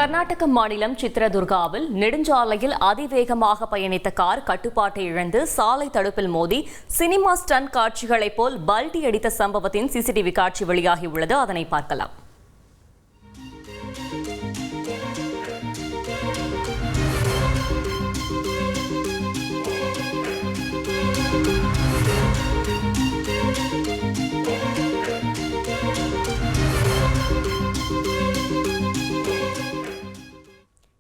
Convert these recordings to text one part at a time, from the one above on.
கர்நாடக மாநிலம் சித்ரதுர்காவில் நெடுஞ்சாலையில் அதிவேகமாக பயணித்த கார் கட்டுப்பாட்டை இழந்து சாலை தடுப்பில் மோதி சினிமா ஸ்டண்ட் காட்சிகளைப் போல் பல்டி அடித்த சம்பவத்தின் சிசிடிவி காட்சி வெளியாகியுள்ளது. அதனை பார்க்கலாம்.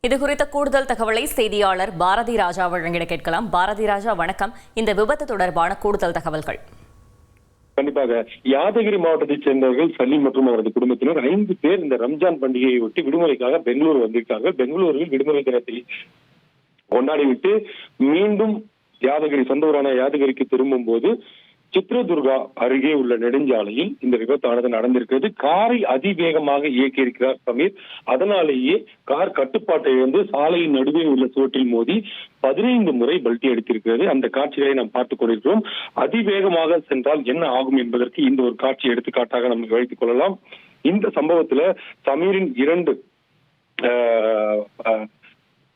இதுகுறித்த கூடுதல் தகவலை செய்தியாளர் பாரதி ராஜா வழங்கிட கேட்கலாம். பாரதி ராஜா, வணக்கம். இந்த விபத்து தொடர்பான கூடுதல் தகவல்கள். கண்டிப்பாக யாதகிரி மாவட்டத்தைச் சேர்ந்தவர்கள் சலீம் மற்றும் அவரது குடும்பத்தினர் 5 பேர் இந்த ரம்ஜான் பண்டிகையை ஒட்டி விடுமுறைக்காக பெங்களூர் வந்திருக்காங்க. பெங்களூரில் விடுமுறை தினத்தை கொண்டாடிவிட்டு மீண்டும் சொந்த ஊரான யாதகிரிக்கு திரும்பும் போது சித்ரதுர்கா அருகே உள்ள நெடுஞ்சாலையில் இந்த விபத்தானது நடந்திருக்கிறது. காரை அதிவேகமாக இயக்கியிருக்கிறார் சமீர். அதனாலேயே கார் கட்டுப்பாட்டை இழந்து சாலையின் நடுவே உள்ள சுவற்றில் மோதி 15 முறை பல்டி அடித்திருக்கிறது. அந்த காட்சிகளை நாம் பார்த்துக் கொண்டிருக்கிறோம். அதிவேகமாக சென்றால் என்ன ஆகும் என்பதற்கு இந்த ஒரு காட்சி எடுத்துக்காட்டாக நம்ம வைத்துக் கொள்ளலாம். இந்த சம்பவத்துல சமீரின் 2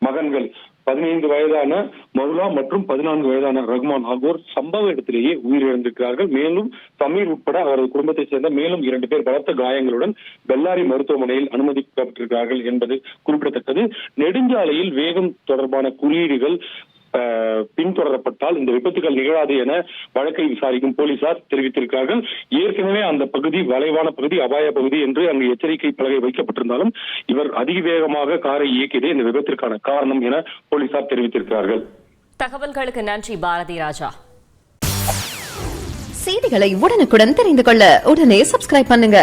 மகன்கள் 15 வயதான மவுலா மற்றும் 14 வயதான ரகுமான் ஆகியோர் சம்பவ இடத்திலேயே உயிரிழந்திருக்கிறார்கள். மேலும் சமீர் உட்பட அவரது குடும்பத்தைச் சேர்ந்த மேலும் 2 பேர் பலத்த காயங்களுடன் பெல்லாரி மருத்துவமனையில் அனுமதிக்கப்பட்டிருக்கிறார்கள் என்பது குறிப்பிடத்தக்கது. நெடுஞ்சாலையில் வேகம் தொடர்பான குறியீடுகள் பின்தொடரப்பட்டால் இந்த விபத்துகள் நிகழாது என வழக்கை விசாரிக்கும் போலீசார் தெரிவித்திருக்கிறார்கள். ஏற்கனவே அந்த பகுதி வளைவான பகுதி, அபாய பகுதி என்று அங்கு எச்சரிக்கை பலகை வைக்கப்பட்டிருந்தாலும் இவர் அதிவேகமாக காரை இயக்கியதே இந்த விபத்திற்கான காரணம் என போலீசார் தெரிவித்திருக்கிறார்கள். தகவல்களுக்கு நன்றி பாரதி ராஜா. செய்திகளை உடனுக்குடன் தெரிந்து கொள்ள உடனே சப்ஸ்கிரைப் பண்ணுங்க.